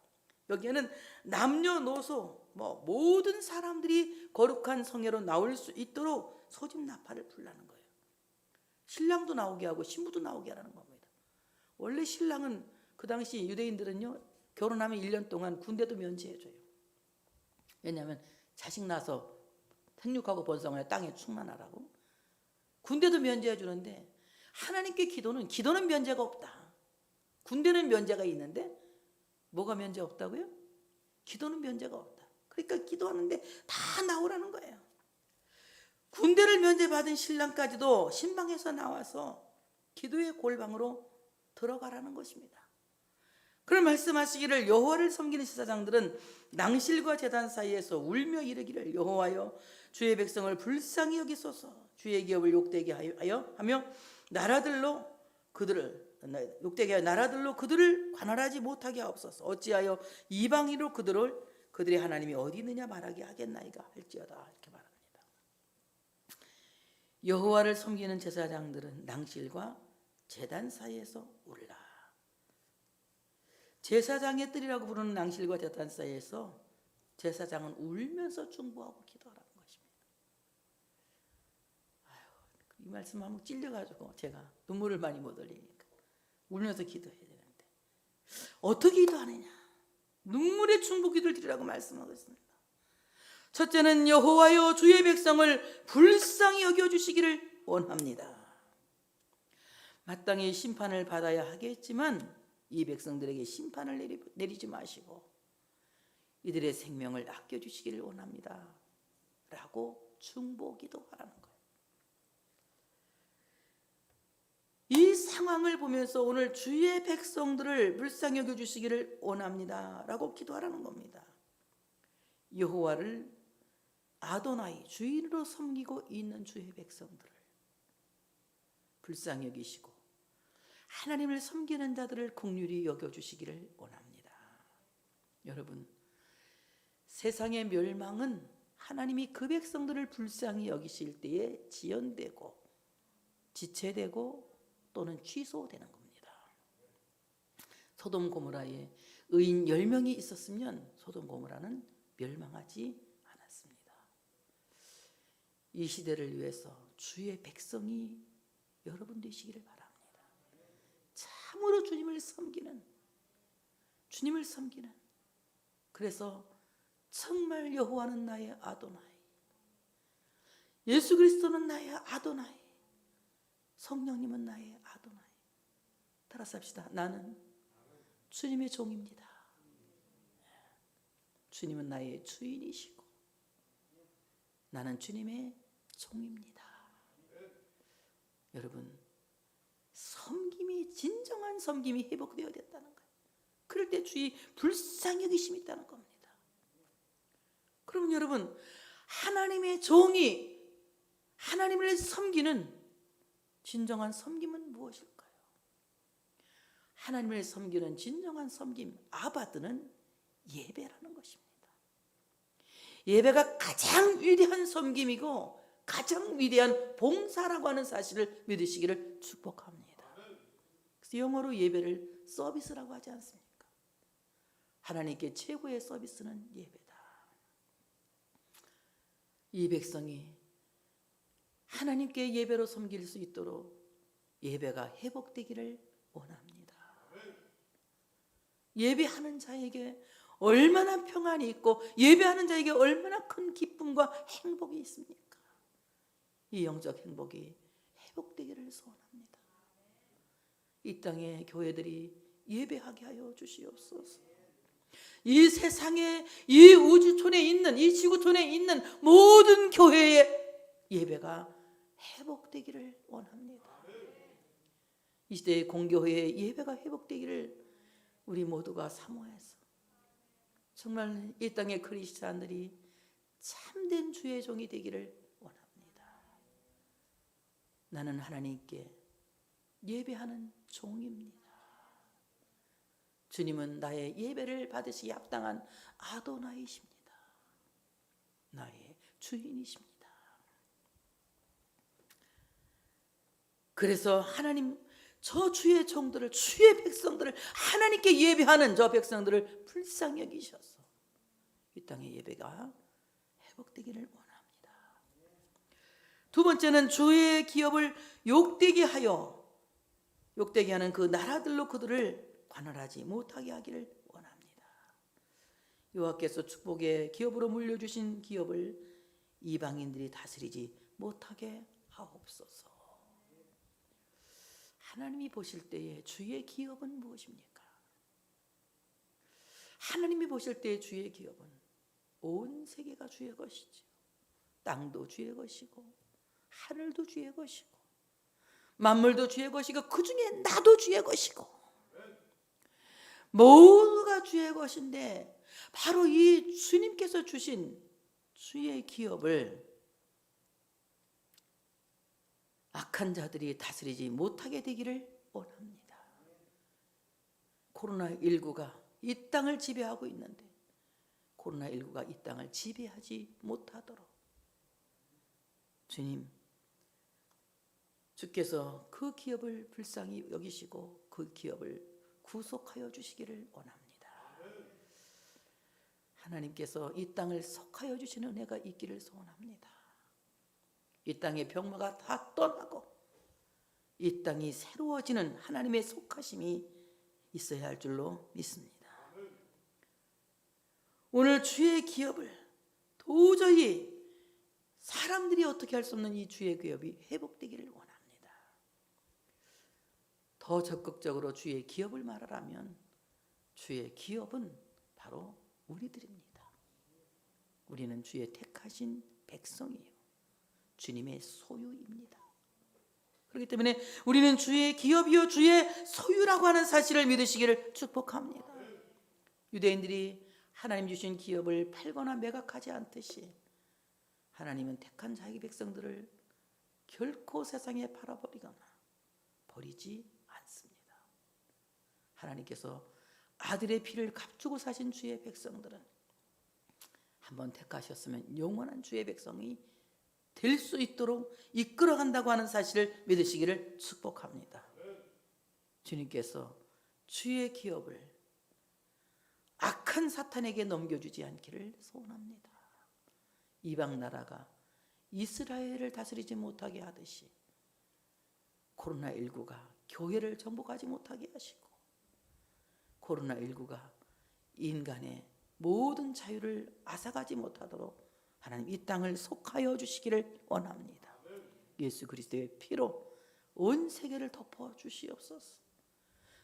여기에는 남녀노소 모든 사람들이 거룩한 성회로 나올 수 있도록 소집 나팔을 불라는 거예요. 신랑도 나오게 하고 신부도 나오게 하라는 겁니다. 원래 신랑은 그 당시 유대인들은요 결혼하면 1년 동안 군대도 면제해줘요. 왜냐하면 자식 낳아서 생육하고 번성하여 땅에 충만하라고. 군대도 면제해 주는데 하나님께 기도는 면제가 없다. 군대는 면제가 있는데 뭐가 면제 없다고요? 기도는 면제가 없다. 그러니까 기도하는데 다 나오라는 거예요. 군대를 면제받은 신랑까지도 신방에서 나와서 기도의 골방으로 들어가라는 것입니다. 그런 말씀하시기를 여호와를 섬기는 제사장들은 낭실과 제단 사이에서 울며 이르기를 여호와여 주의 백성을 불쌍히 여기소서 주의 기업을 욕되게 하며 나라들로 그들을 관할하지 못하게 하옵소서. 어찌하여 이방인으로 그들의 하나님이 어디 있느냐 말하게 하겠나이까 할지어다. 이렇게 말합니다. 여호와를 섬기는 제사장들은 낭실과 제단 사이에서 울라. 제사장의 뜰이라고 부르는 낭실과 제단 사이에서 제사장은 울면서 중보하고 기도하라는 것입니다. 이 말씀하면 찔려가지고 제가 눈물을 많이 못 흘리니까 울면서 기도해야 되는데 어떻게 기도하느냐? 눈물의 중보 기도를 드리라고 말씀하고 있습니다. 첫째는 여호와여 주의 백성을 불쌍히 여겨주시기를 원합니다. 마땅히 심판을 받아야 하겠지만 이 백성들에게 심판을 내리지 마시고 이들의 생명을 아껴주시기를 원합니다 라고 중보 기도하라는 거예요. 이 상황을 보면서 오늘 주의 백성들을 불쌍히 여겨 주시기를 원합니다 라고 기도하라는 겁니다. 여호와를 아도나이 주인으로 섬기고 있는 주의 백성들을 불쌍히 여기시고 하나님을 섬기는 자들을 긍휼히 여겨주시기를 원합니다. 여러분, 세상의 멸망은 하나님이 그 백성들을 불쌍히 여기실 때에 지연되고 지체되고 또는 취소되는 겁니다. 소돔 고모라에 의인 10명이 있었으면 소돔 고모라는 멸망하지 않았습니다. 이 시대를 위해서 주의 백성이 여러분 되시기를 바랍니다. 참으로 주님을 섬기는 그래서 정말 여호와는 나의 아도나이, 예수 그리스도는 나의 아도나이, 성령님은 나의 아도나이. 따라서 합시다. 나는 주님의 종입니다. 주님은 나의 주인이시고 나는 주님의 종입니다. 여러분, 섬김이 진정한 섬김이 회복되어야 된다는 거예요. 그럴 때 주의 불쌍히 여기심이 있다는 겁니다. 그럼 여러분, 하나님의 종이 하나님을 섬기는 진정한 섬김은 무엇일까요? 하나님을 섬기는 진정한 섬김, 아바드는 예배라는 것입니다. 예배가 가장 위대한 섬김이고 가장 위대한 봉사라고 하는 사실을 믿으시기를 축복합니다. 그래서 영어로 예배를 서비스라고 하지 않습니까? 하나님께 최고의 서비스는 예배다. 이 백성이 하나님께 예배로 섬길 수 있도록 예배가 회복되기를 원합니다. 예배하는 자에게 얼마나 평안이 있고 예배하는 자에게 얼마나 큰 기쁨과 행복이 있습니까? 이 영적 행복이 회복되기를 소원합니다. 이 땅의 교회들이 예배하게 하여 주시옵소서. 이 세상에, 이 우주촌에 있는, 이 지구촌에 있는 모든 교회의 예배가 회복되기를 원합니다. 이 시대의 공교회의 예배가 회복되기를 우리 모두가 사모해서 정말 이 땅의 크리스찬들이 참된 주의 종이 되기를 원합니다. 나는 하나님께 예배하는 종입니다. 주님은 나의 예배를 받으시기 합당한 아도나이십니다. 나의 주인이십니다. 그래서 하나님, 저 주의 종들을, 주의 백성들을, 하나님께 예배하는 저 백성들을 불쌍히 여기셔서 이 땅의 예배가 회복되기를 원합니다. 두 번째는 주의 기업을 욕되게 하는 그 나라들로 그들을 관할하지 못하게 하기를 원합니다. 여호와께서 축복의 기업으로 물려주신 기업을 이방인들이 다스리지 못하게 하옵소서. 하나님이 보실 때에 주의 기업은 무엇입니까? 하나님이 보실 때의 주의 기업은 온 세계가 주의 것이죠. 땅도 주의 것이고 하늘도 주의 것이고 만물도 주의 것이고 그 중에 나도 주의 것이고 모두가 주의 것인데 바로 이 주님께서 주신 주의 기업을 악한 자들이 다스리지 못하게 되기를 원합니다. 코로나19가 이 땅을 지배하고 있는데 코로나19가 이 땅을 지배하지 못하도록 주께서 그 기업을 불쌍히 여기시고 그 기업을 구속하여 주시기를 원합니다. 하나님께서 이 땅을 속하여 주시는 은혜가 있기를 소원합니다. 이 땅의 병마가 다 떠나고 이 땅이 새로워지는 하나님의 속하심이 있어야 할 줄로 믿습니다. 오늘 주의 기업을 도저히 사람들이 어떻게 할 수 없는 이 주의 기업이 회복되기를 원합니다. 더 적극적으로 주의 기업을 말하라면 주의 기업은 바로 우리들입니다. 우리는 주의 택하신 백성이에요. 주님의 소유입니다. 그렇기 때문에 우리는 주의 기업이요 주의 소유라고 하는 사실을 믿으시기를 축복합니다. 유대인들이 하나님 주신 기업을 팔거나 매각하지 않듯이 하나님은 택한 자기 백성들을 결코 세상에 팔아버리거나 버리지 않습니다. 하나님께서 아들의 피를 값주고 사신 주의 백성들은 한번 택하셨으면 영원한 주의 백성이 될 수 있도록 이끌어간다고 하는 사실을 믿으시기를 축복합니다. 주님께서 주의 기업을 악한 사탄에게 넘겨주지 않기를 소원합니다. 이방 나라가 이스라엘을 다스리지 못하게 하듯이 코로나19가 교회를 정복하지 못하게 하시고 코로나19가 인간의 모든 자유를 앗아가지 못하도록 하나님 이 땅을 속하여 주시기를 원합니다. 예수 그리스도의 피로 온 세계를 덮어 주시옵소서.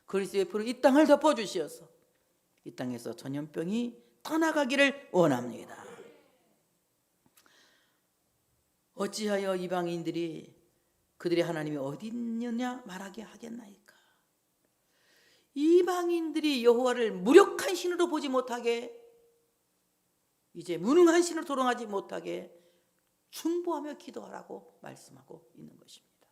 그리스도의 피로 이 땅을 덮어 주시어서 이 땅에서 전염병이 떠나가기를 원합니다. 어찌하여 이방인들이 그들의 하나님이 어디 있느냐 말하게 하겠나이까. 이방인들이 여호와를 무력한 신으로 보지 못하게, 이제 무능한 신으로 도롱하지 못하게 중보하며 기도하라고 말씀하고 있는 것입니다.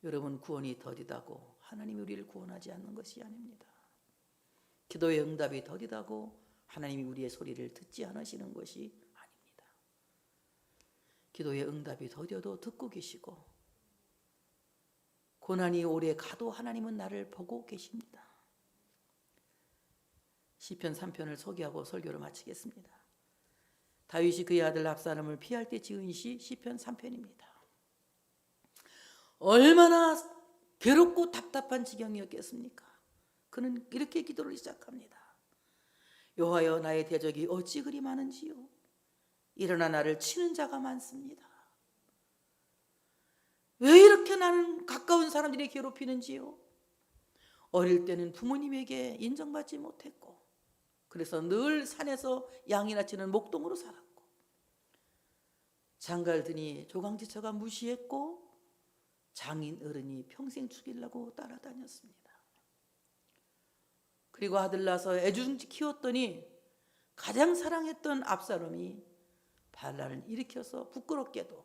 여러분, 구원이 더디다고 하나님이 우리를 구원하지 않는 것이 아닙니다. 기도의 응답이 더디다고 하나님이 우리의 소리를 듣지 않으시는 것이 아닙니다. 기도의 응답이 더뎌도 듣고 계시고 고난이 오래 가도 하나님은 나를 보고 계십니다. 시편 3편을 소개하고 설교를 마치겠습니다. 다윗이 그의 아들 압살롬을 피할 때 지은 시 시편 3편입니다. 얼마나 괴롭고 답답한 지경이었겠습니까? 그는 이렇게 기도를 시작합니다. 여호와여, 나의 대적이 어찌 그리 많은지요. 일어나 나를 치는 자가 많습니다. 왜 이렇게 나는 가까운 사람들이 괴롭히는지요. 어릴 때는 부모님에게 인정받지 못했고 그래서 늘 산에서 양이나 치는 목동으로 살았고 장갈드니 조강지처가 무시했고 장인 어른이 평생 죽이려고 따라다녔습니다. 그리고 아들 낳아서 애중지 키웠더니 가장 사랑했던 압살롬이 반란을 일으켜서 부끄럽게도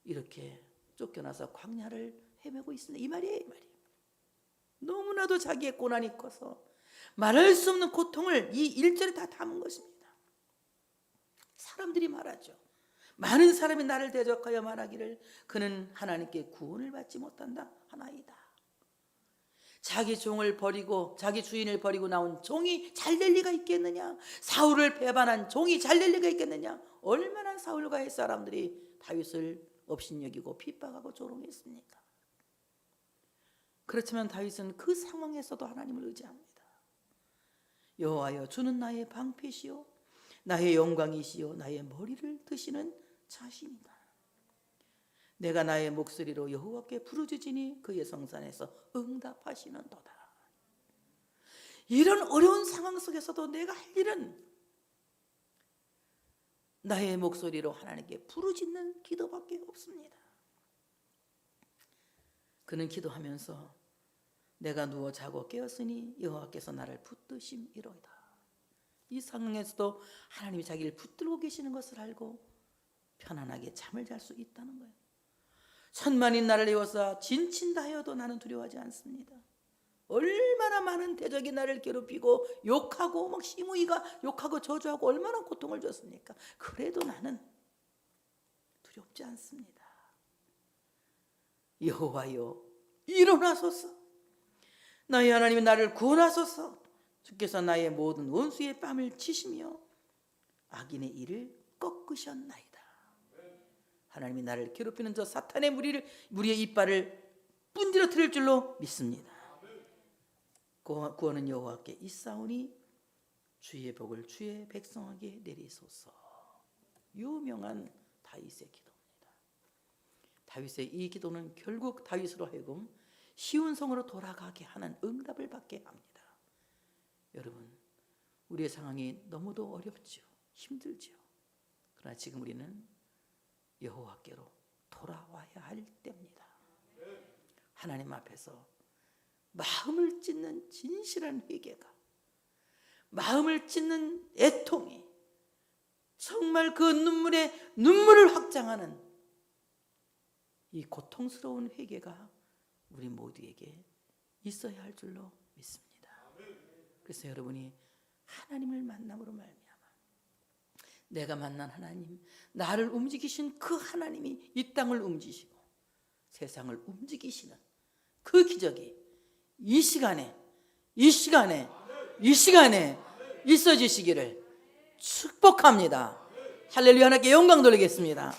이렇게 쫓겨나서 광야를 헤매고 있습니다. 이 말이에요, 이 말이에요. 너무나도 자기의 고난이 커서 말할 수 없는 고통을 이 1절에 다 담은 것입니다. 사람들이 말하죠. 많은 사람이 나를 대적하여 말하기를 그는 하나님께 구원을 받지 못한다 하나이다. 자기 종을 버리고 자기 주인을 버리고 나온 종이 잘 될 리가 있겠느냐. 사울을 배반한 종이 잘 될 리가 있겠느냐. 얼마나 사울과의 사람들이 다윗을 업신여기고 핍박하고 조롱했습니까? 그렇지만 다윗은 그 상황에서도 하나님을 의지합니다. 여호와여, 주는 나의 방패시요 나의 영광이시요 나의 머리를 드시는 자신이다. 내가 나의 목소리로 여호와께 부르짖으니 그의 성산에서 응답하시는도다. 이런 어려운 상황 속에서도 내가 할 일은 나의 목소리로 하나님께 부르짖는 기도밖에 없습니다. 그는 기도하면서 내가 누워 자고 깨었으니 여호와께서 나를 붙드심이로이다. 이 상황에서도 하나님이 자기를 붙들고 계시는 것을 알고 편안하게 잠을 잘 수 있다는 거예요. 천만이 나를 에워싸 진친다 하여도 나는 두려워하지 않습니다. 얼마나 많은 대적이 나를 괴롭히고 욕하고 막 시므이가 욕하고 저주하고 얼마나 고통을 줬습니까? 그래도 나는 두렵지 않습니다. 여호와여, 일어나소서. 나의 하나님이 나를 구원하소서. 주께서 나의 모든 원수의 뺨을 치시며 악인의 일을 꺾으셨나이다. 하나님이 나를 괴롭히는 저 사탄의 무리의 이빨을 분지러뜨릴 줄로 믿습니다. 구원은 여호와께 있사오니 주의 복을 주의 백성에게 내리소서. 유명한 다윗의 기도입니다. 다윗의 이 기도는 결국 다윗으로 하여금 시온 성으로 돌아가게 하는 응답을 받게 합니다. 여러분, 우리의 상황이 너무도 어렵죠. 힘들죠. 그러나 지금 우리는 여호와께로 돌아와야 할 때입니다. 하나님 앞에서 마음을 찢는 진실한 회개가, 마음을 찢는 애통이, 정말 그 눈물에 눈물을 확장하는 이 고통스러운 회개가 우리 모두에게 있어야 할 줄로 믿습니다. 그래서 여러분이 하나님을 만남으로 말미암아 내가 만난 하나님, 나를 움직이신 그 하나님이 이 땅을 움직이시고 세상을 움직이시는 그 기적이 이 시간에 있어지시기를 축복합니다. 할렐루야. 하나님께 영광 돌리겠습니다.